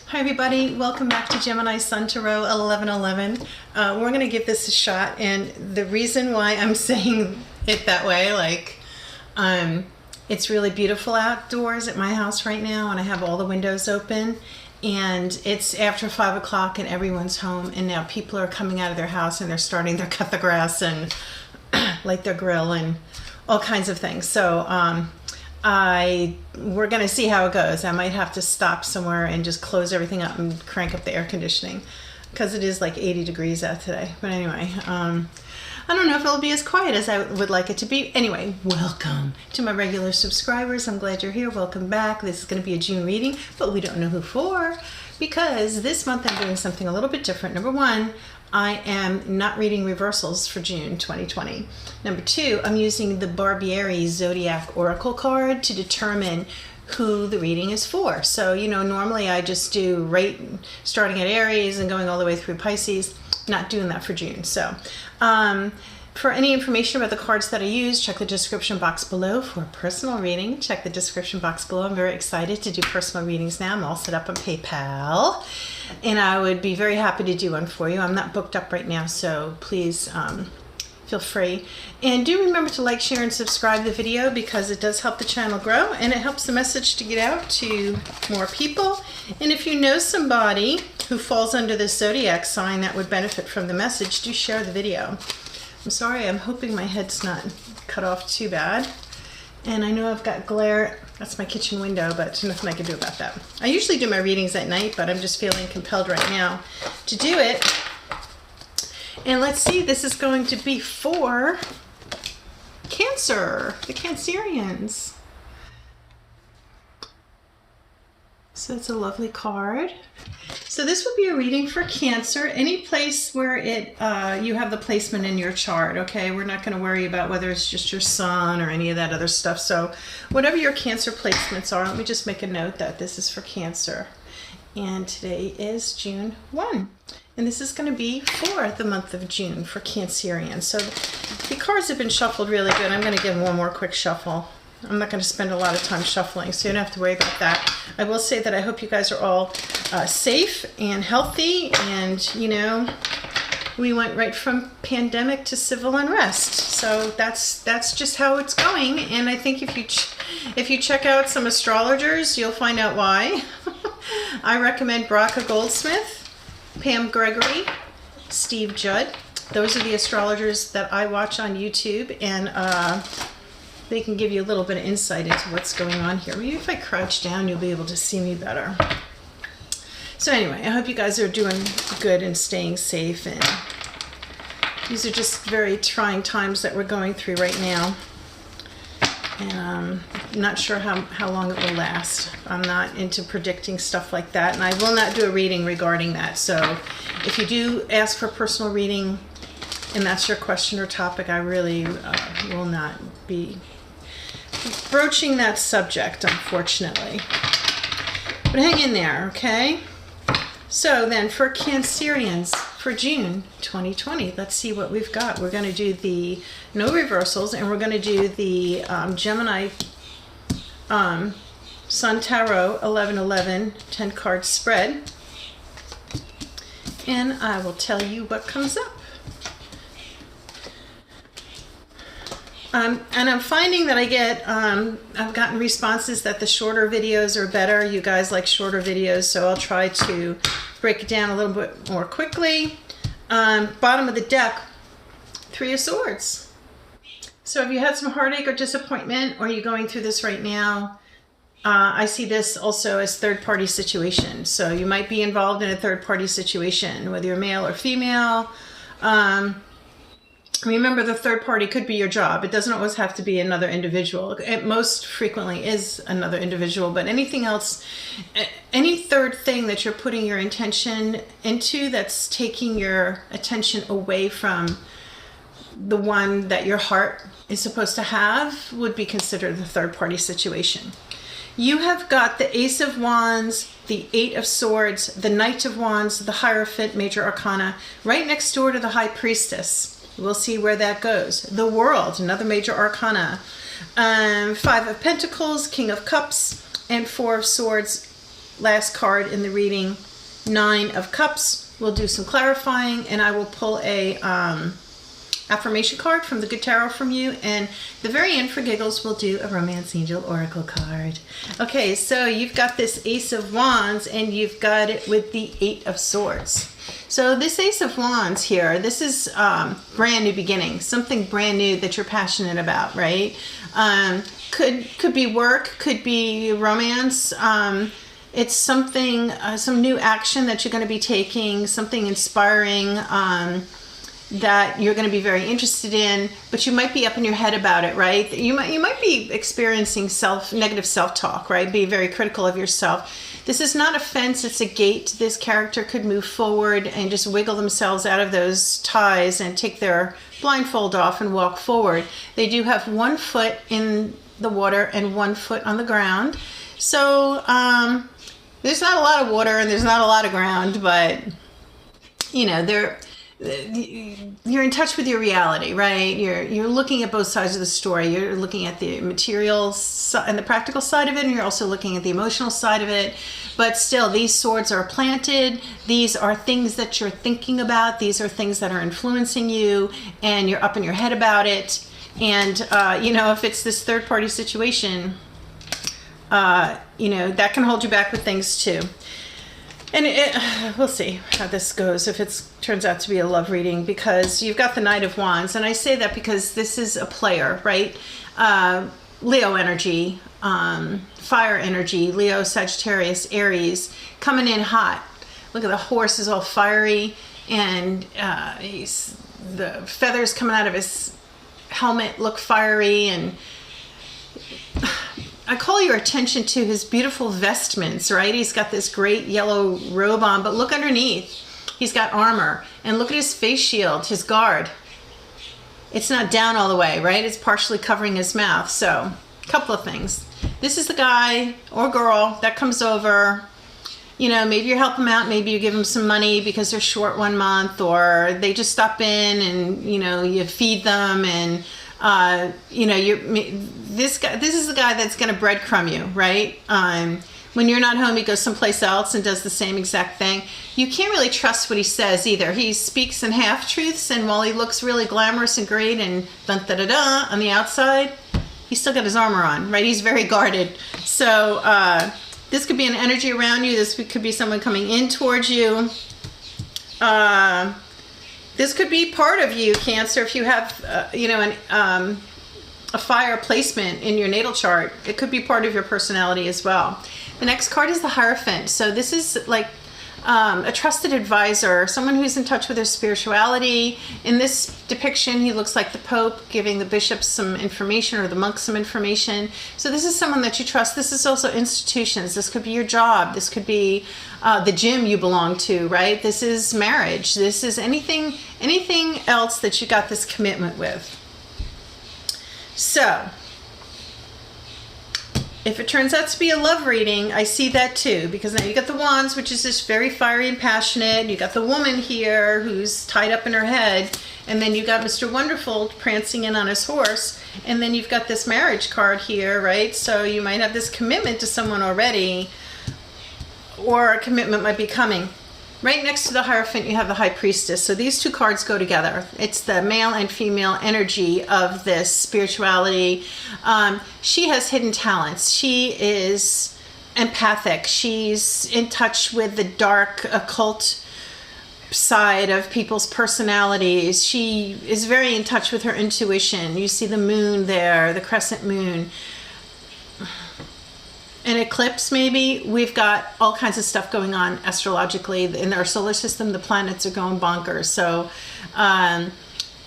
Hi everybody, welcome back to Gemini Sun Tarot 1111. We're going to give this a shot, and the reason why I'm saying it that way, it's really beautiful outdoors at my house right now, and I have all the windows open, and it's after 5 o'clock and everyone's home, and now people are coming out of their house and they're starting to cut the grass and light their grill and all kinds of things. So we're going to see how it goes. I might have to stop somewhere and just close everything up and crank up the air conditioning because it is like 80 degrees out today. But anyway, I don't know if it'll be as quiet as I would like it to be. Anyway, welcome to my regular subscribers. I'm glad you're here. Welcome back. This is going to be a June reading, but we don't know who for because this month I'm doing something a little bit different. Number one, I am not reading reversals for June 2020. Number two, I'm using the Barbieri Zodiac Oracle card to determine who the reading is for. So, normally I just do right starting at Aries and going all the way through Pisces. Not doing that for June. So, for any information about the cards that I use, check the description box below for a personal reading. Check the description box below. I'm very excited to do personal readings now. I'm all set up on PayPal, and I would be very happy to do one for you. I'm not booked up right now, so please feel free. And do remember to like, share, and subscribe the video because it does help the channel grow, and it helps the message to get out to more people. And if you know somebody who falls under this zodiac sign that would benefit from the message, do share the video. I'm sorry, I'm hoping my head's not cut off too bad. And I know I've got glare. That's my kitchen window, but there's nothing I can do about that. I usually do my readings at night, but I'm just feeling compelled right now to do it. And let's see, this is going to be for Cancer, the Cancerians. So it's a lovely card. So this would be a reading for Cancer, any place where you have the placement in your chart, okay? We're not going to worry about whether it's just your sun or any of that other stuff. So whatever your Cancer placements are, let me just make a note that this is for Cancer. And today is June 1. And this is going to be for the month of June for Cancerians. So the cards have been shuffled really good. I'm going to give them one more quick shuffle. I'm not going to spend a lot of time shuffling, so you don't have to worry about that. I will say that I hope you guys are all safe and healthy, and we went right from pandemic to civil unrest, so that's just how it's going. And I think if you check out some astrologers, you'll find out why. I recommend Braca Goldsmith, Pam Gregory, Steve Judd. Those are the astrologers that I watch on YouTube, and they can give you a little bit of insight into what's going on here. Maybe if I crouch down, you'll be able to see me better. So anyway, I hope you guys are doing good and staying safe. And these are just very trying times that we're going through right now. And I'm not sure how long it will last. I'm not into predicting stuff like that. And I will not do a reading regarding that. So if you do ask for a personal reading and that's your question or topic, I really will not be broaching that subject, unfortunately. But hang in there, okay? So then for Cancerians for June 2020, let's see what we've got. We're going to do the no reversals, and we're going to do the Gemini Sun Tarot 1111 10 card spread. And I will tell you what comes up. And I'm finding that I've gotten responses that the shorter videos are better. You guys like shorter videos, so I'll try to break it down a little bit more quickly. Bottom of the deck, 3 of Swords. So if you had some heartache or disappointment, or you're going through this right now, I see this also as third-party situation. So you might be involved in a third-party situation, whether you're male or female. Remember, the third party could be your job. It doesn't always have to be another individual. It most frequently is another individual, but anything else, any third thing that you're putting your intention into that's taking your attention away from the one that your heart is supposed to have would be considered the third party situation. You have got the Ace of Wands, the 8 of Swords, the Knight of Wands, the Hierophant, Major Arcana, right next door to the High Priestess. We'll see where that goes. The World, another major arcana. 5 of Pentacles, King of Cups, and 4 of Swords, last card in the reading, 9 of Cups. We'll do some clarifying, and I will pull a affirmation card from the Good Tarot from you, and the very end for giggles we'll do a Romance Angel Oracle card. Okay, so you've got this Ace of Wands, and you've got it with the 8 of Swords. So this Ace of Wands here, this is brand new beginning, something brand new that you're passionate about, right? Could be work, could be romance. It's something, some new action that you're going to be taking, something inspiring that you're going to be very interested in, but you might be up in your head about it, right? You might be experiencing negative self-talk, right? Be very critical of yourself. This is not a fence, it's a gate. This character could move forward and just wiggle themselves out of those ties and take their blindfold off and walk forward. They do have 1 foot in the water and 1 foot on the ground. So there's not a lot of water and there's not a lot of ground, but you know, you're in touch with your reality, right? You're looking at both sides of the story. You're looking at the material and the practical side of it, and you're also looking at the emotional side of it. But still, these swords are planted. These are things that you're thinking about. These are things that are influencing you, and you're up in your head about it. And you know, if it's this third-party situation, you know, that can hold you back with things too. And we'll see how this goes if it turns out to be a love reading, because you've got the Knight of Wands. And I say that because this is a player, right? Leo energy, fire energy, Leo, Sagittarius, Aries, coming in hot. Look at the horse is all fiery, and the feathers coming out of his helmet look fiery, and I call your attention to his beautiful vestments, right? He's got this great yellow robe on, but look underneath. He's got armor. And look at his face shield, his guard. It's not down all the way, right? It's partially covering his mouth. So, a couple of things. This is the guy or girl that comes over. You know, maybe you help them out, maybe you give them some money because they're short 1 month, or they just stop in and, you know, you feed them, and you know, this is the guy that's going to breadcrumb you, right? When you're not home, he goes someplace else and does the same exact thing. You can't really trust what he says either. He speaks in half-truths, and while he looks really glamorous and great and dun-da-da-da on the outside, he's still got his armor on, right? He's very guarded. So this could be an energy around you. This could be someone coming in towards you. This could be part of you, Cancer, if you have, you know, a fire placement in your natal chart. It could be part of your personality as well. The next card is the Hierophant. So this is like a trusted advisor, someone who's in touch with their spirituality. In this depiction, he looks like the Pope giving the bishops some information or the monks some information. So this is someone that you trust. This is also institutions. This could be your job. This could be the gym you belong to, right? This is marriage. This is anything else that you got this commitment with. So if it turns out to be a love reading, I see that too, because now you got the Wands, which is just very fiery and passionate. You got the woman here who's tied up in her head, and then you got Mr. Wonderful prancing in on his horse, and then you've got this marriage card here, right? So you might have this commitment to someone already, or a commitment might be coming. Right next to the Hierophant, you have the High Priestess. So these two cards go together. It's the male and female energy of this spirituality. She has hidden talents. She is empathic. She's in touch with the dark, occult side of people's personalities. She is very in touch with her intuition. You see the moon there, the crescent moon. An eclipse, maybe. We've got all kinds of stuff going on astrologically in our solar system. The planets are going bonkers. So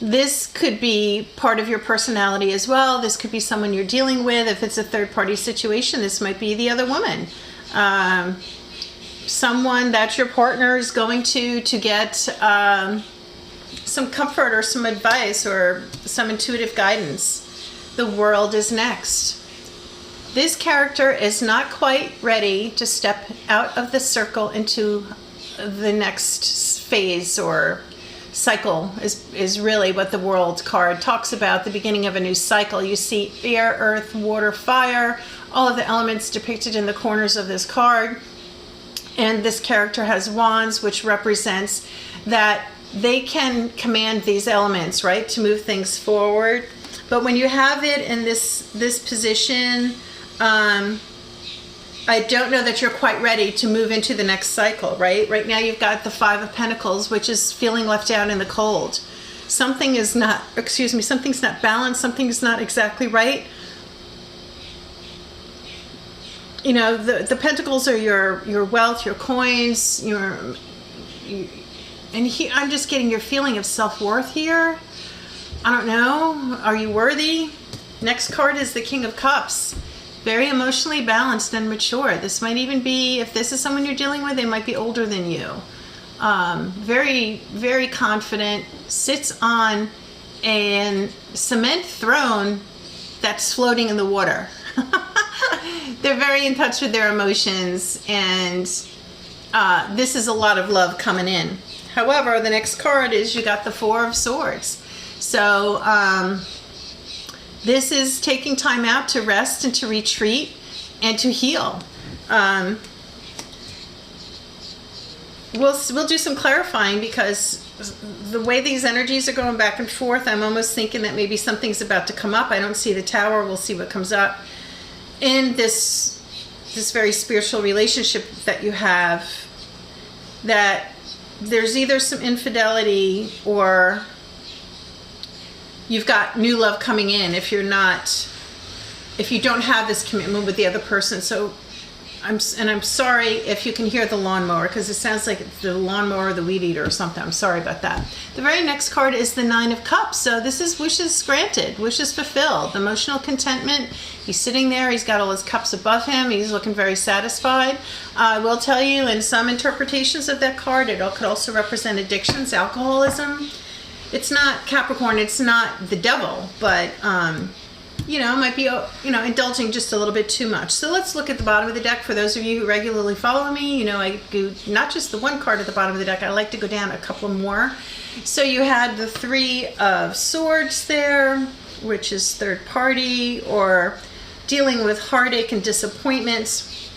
this could be part of your personality as well. This could be someone you're dealing with. If it's a third-party situation, this might be the other woman. Someone that your partner is going to get some comfort or some advice or some intuitive guidance. The world is next. This character is not quite ready to step out of the circle into the next phase or cycle is really what the World card talks about, the beginning of a new cycle. You see air, earth, water, fire, all of the elements depicted in the corners of this card. And this character has wands, which represents that they can command these elements, right, to move things forward. But when you have it in this position, I don't know that you're quite ready to move into the next cycle, right? Right now you've got the Five of Pentacles, which is feeling left out in the cold. Something's not balanced, something's not exactly right. You know, the pentacles are your wealth, your coins, and I'm just getting your feeling of self-worth here. I don't know. Are you worthy? Next card is the King of Cups. Very emotionally balanced and mature. This might even be, if this is someone you're dealing with, they might be older than you. Very, very confident, sits on a cement throne that's floating in the water. They're very in touch with their emotions, and this is a lot of love coming in. However, the next card is you got the Four of Swords. So this is taking time out to rest and to retreat and to heal. We'll do some clarifying, because the way these energies are going back and forth, I'm almost thinking that maybe something's about to come up. I don't see the Tower. We'll see what comes up in this very spiritual relationship that you have, that there's either some infidelity or you've got new love coming in if you don't have this commitment with the other person. So I'm sorry if you can hear the lawnmower, because it sounds like it's the lawnmower or the weed eater or something. I'm sorry about that. The very next card is the Nine of Cups. So this is wishes granted, wishes fulfilled, emotional contentment. He's sitting there. He's got all his cups above him. He's looking very satisfied. I will tell you, in some interpretations of that card, it could also represent addictions, alcoholism. It's not Capricorn. It's not the devil, but might be, indulging just a little bit too much. So let's look at the bottom of the deck. For those of you who regularly follow me, I do not just the one card at the bottom of the deck. I like to go down a couple more. So you had the Three of Swords there, which is third party or dealing with heartache and disappointments.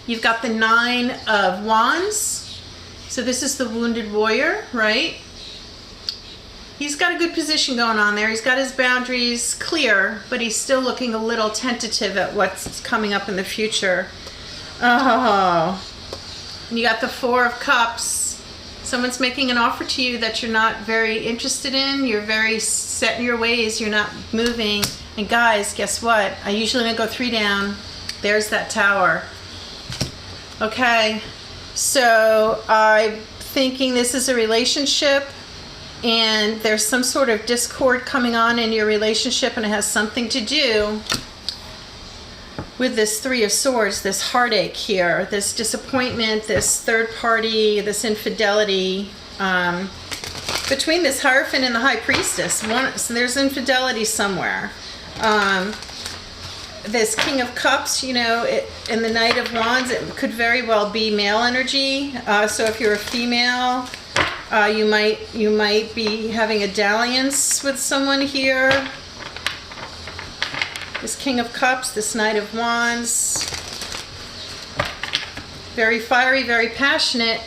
You've got the Nine of Wands. So this is the wounded warrior, right? He's got a good position going on there. He's got his boundaries clear, but he's still looking a little tentative at what's coming up in the future. Oh, and you got the Four of Cups. Someone's making an offer to you that you're not very interested in. You're very set in your ways. You're not moving. And guys, guess what? I usually only go 3 down. There's that Tower. Okay, so I'm thinking this is a relationship, and there's some sort of discord coming on in your relationship, and it has something to do with this Three of Swords, this heartache here, this disappointment, this third party, this infidelity. Between this Hierophant and the High Priestess, so there's infidelity somewhere. This King of Cups, and the Knight of Wands, it could very well be male energy. So if you're a female, you might be having a dalliance with someone here. This King of Cups, this Knight of Wands. Very fiery, very passionate,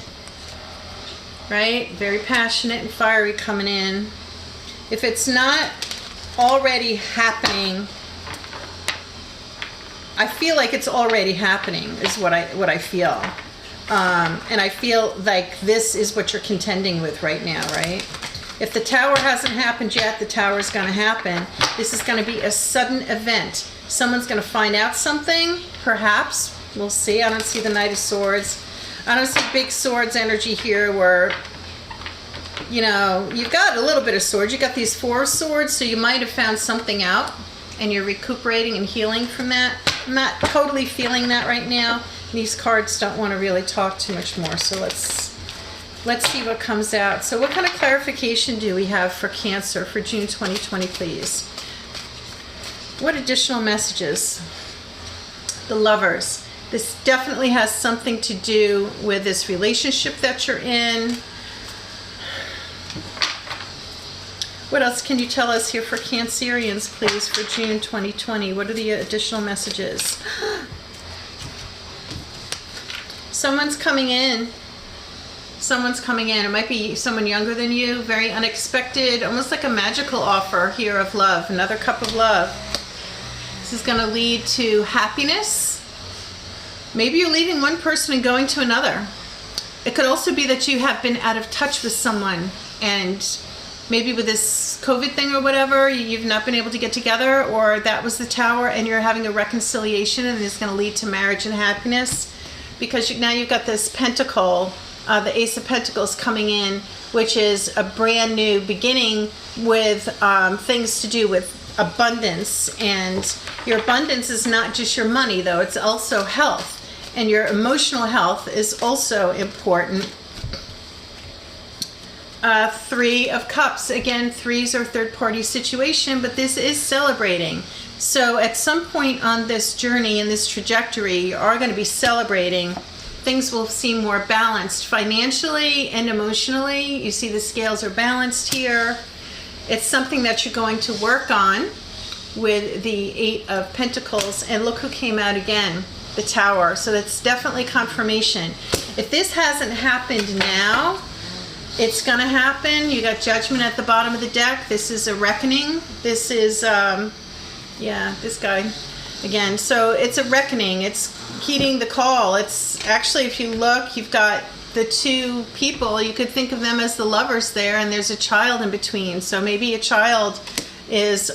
right? Very passionate and fiery coming in. If it's not already happening, I feel like it's already happening is what I feel. And I feel like this is what you're contending with right now, right? If the Tower hasn't happened yet, the Tower is going to happen. This is going to be a sudden event. Someone's going to find out something, perhaps. We'll see. I don't see the Knight of Swords. I don't see big swords energy here where, you've got a little bit of swords. You got these Four of Swords, so you might have found something out and you're recuperating and healing from that. I'm not totally feeling that right now. These cards don't want to really talk too much more, so let's see what comes out. So what kind of clarification do we have for Cancer for June 2020, please? What additional messages? The Lovers. This definitely has something to do with this relationship that you're in. What else can you tell us here for Cancerians, please, for June 2020? What are the additional messages? Someone's coming in. Someone's coming in. It might be someone younger than you, very unexpected, almost like a magical offer here of love, another cup of love. This is going to lead to happiness. Maybe you're leaving one person and going to another. It could also be that you have been out of touch with someone, and maybe with this COVID thing or whatever, you've not been able to get together, or that was the Tower and you're having a reconciliation and it's going to lead to marriage and happiness, because now you've got this Pentacle. The Ace of Pentacles coming in, which is a brand new beginning with things to do with abundance. And your abundance is not just your money, though. It's also health. And your emotional health is also important. Three of Cups. Again, threes are third-party situation, but this is celebrating. So at some point on this journey and this trajectory, you are going to be celebrating. Things will seem more balanced financially and emotionally. You see the scales are balanced here. It's something that you're going to work on with the Eight of Pentacles. And look who came out again, the Tower. So that's definitely confirmation. If this hasn't happened now, it's going to happen. You got Judgment at the bottom of the deck. This is a reckoning. This is, yeah, this guy again. So it's a reckoning. It's heeding the call. It's actually, if you look, you've got the two people. You could think of them as the lovers there, and there's a child in between. So maybe a child is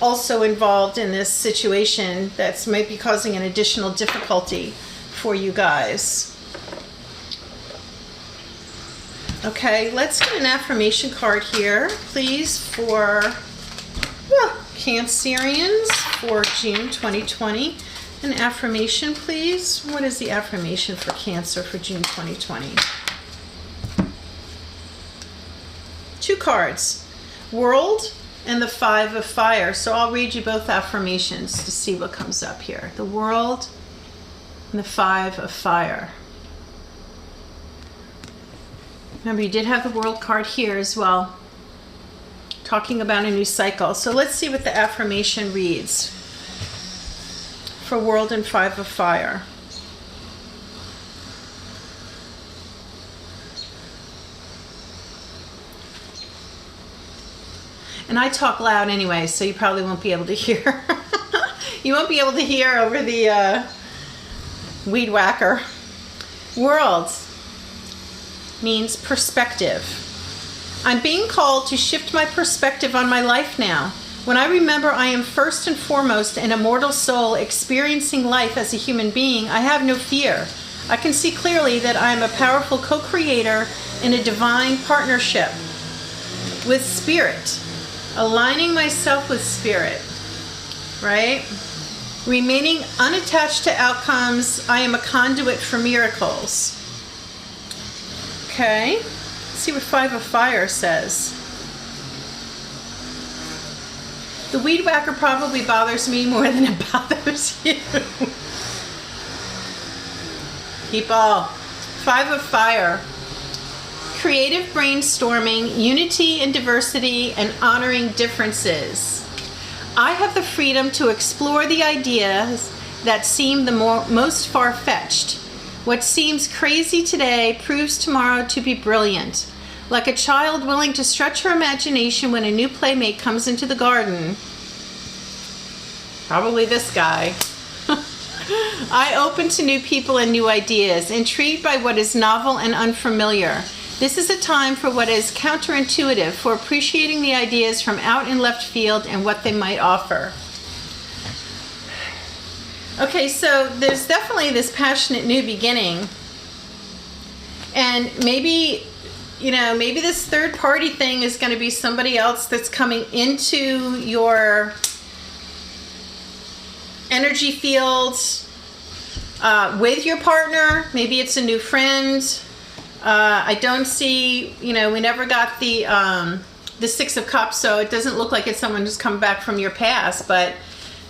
also involved in this situation that's maybe causing an additional difficulty for you guys. Okay, let's get an affirmation card here, please, for Cancerians for June 2020. An affirmation, please. What is the affirmation for Cancer for June 2020? Two cards, World and the Five of Fire. So I'll read you both affirmations to see what comes up here. The World and the Five of Fire. Remember, you did have the World card here as well, talking about a new cycle. So let's see what the affirmation reads for World and Five of Fire. And I talk loud anyway, so you probably won't be able to hear. You won't be able to hear over the weed whacker. World means perspective. I'm being called to shift my perspective on my life now. When I remember I am first and foremost an immortal soul experiencing life as a human being, I have no fear. I can see clearly that I am a powerful co-creator in a divine partnership with Spirit, aligning myself with Spirit, right? Remaining unattached to outcomes, I am a conduit for miracles. Okay, let's see what Five of Fire says. The weed whacker probably bothers me more than it bothers you. People, Five of Fire. Creative brainstorming, unity and diversity, and honoring differences. I have the freedom to explore the ideas that seem the most far-fetched. What seems crazy today proves tomorrow to be brilliant. Like a child willing to stretch her imagination when a new playmate comes into the garden. Probably this guy. I open to new people and new ideas, intrigued by what is novel and unfamiliar. This is a time for what is counterintuitive, for appreciating the ideas from out in left field and what they might offer. Okay, so there's definitely this passionate new beginning. And maybe, you know, maybe this third party thing is going to be somebody else that's coming into your energy fields with your partner. Maybe it's a new friend. I don't see, you know, we never got the Six of Cups, so it doesn't look like it's someone who's come back from your past, but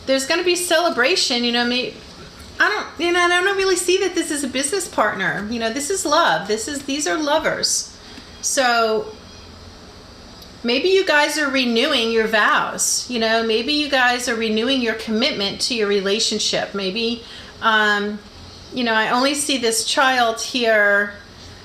there's going to be celebration. You know, I don't really see that this is a business partner. You know, this is love. These are lovers. So maybe you guys are renewing your vows. You know, maybe you guys are renewing your commitment to your relationship. Maybe, you know, I only see this child here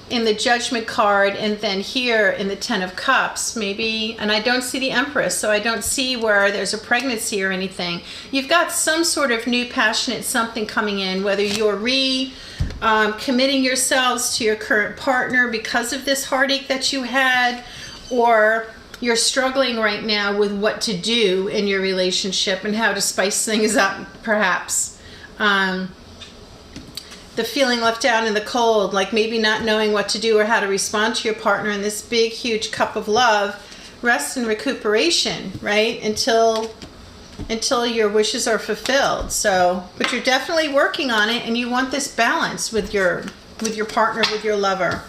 in the Judgment card, and then here in the Ten of Cups, maybe, and I don't see the Empress, so I don't see where there's a pregnancy or anything. You've got some sort of new passionate something coming in, whether you're committing yourselves to your current partner because of this heartache that you had, or you're struggling right now with what to do in your relationship and how to spice things up, perhaps. The feeling left out in the cold, like maybe not knowing what to do or how to respond to your partner in this big, huge cup of love, rest and recuperation, right? Until your wishes are fulfilled. So, but you're definitely working on it, and you want this balance with your partner, with your lover.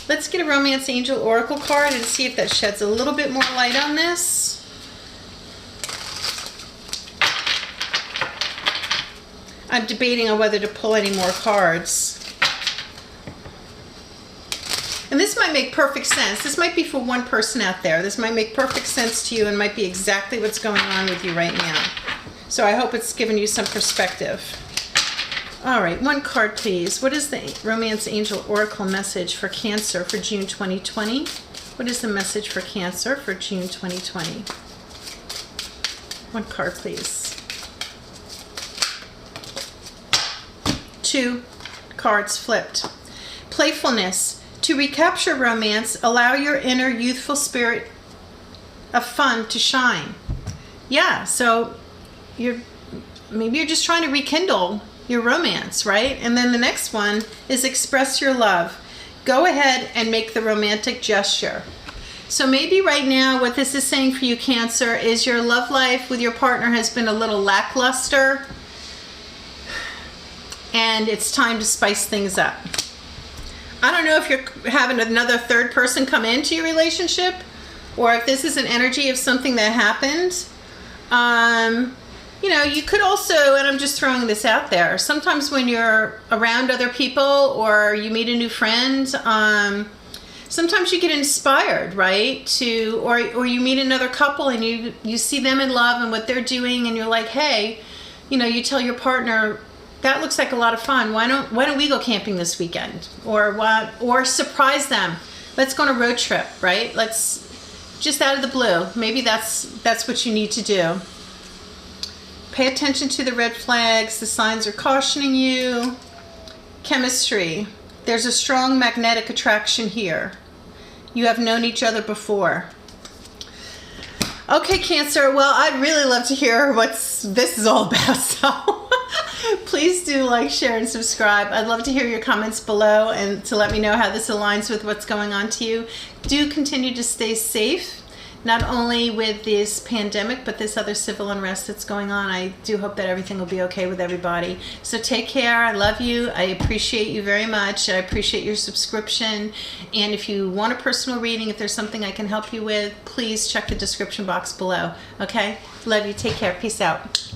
Let's get a Romance Angel Oracle card and see if that sheds a little bit more light on this. I'm debating on whether to pull any more cards. And this might make perfect sense. This might be for one person out there. This might make perfect sense to you and might be exactly what's going on with you right now. So I hope it's given you some perspective. All right, one card, please. What is the Romance Angel Oracle message for Cancer for June 2020? What is the message for Cancer for June 2020? One card, please. 2 cards flipped. Playfulness. To recapture romance, allow your inner youthful spirit of fun to shine. Yeah, so maybe you're just trying to rekindle your romance, right? And then the next one is express your love. Go ahead and make the romantic gesture. So maybe right now what this is saying for you, Cancer, is your love life with your partner has been a little lackluster, and it's time to spice things up. I don't know if you're having another third person come into your relationship, or if this is an energy of something that happened. You know, you could also, and I'm just throwing this out there, sometimes when you're around other people or you meet a new friend, sometimes you get inspired, right? Or you meet another couple and you see them in love and what they're doing, and you're like, hey, you know, you tell your partner, that looks like a lot of fun. Why don't we go camping this weekend? Or surprise them. Let's go on a road trip, right? Let's just out of the blue. Maybe that's what you need to do. Pay attention to the red flags. The signs are cautioning you. Chemistry. There's a strong magnetic attraction here. You have known each other before. Okay, Cancer. Well, I'd really love to hear what this is all about. So please do like, share, and subscribe. I'd love to hear your comments below and to let me know how this aligns with what's going on to you. Do continue to stay safe, not only with this pandemic, but this other civil unrest that's going on. I do hope that everything will be okay with everybody. So take care. I love you. I appreciate you very much. I appreciate your subscription. And if you want a personal reading, if there's something I can help you with, please check the description box below. Okay? Love you. Take care. Peace out.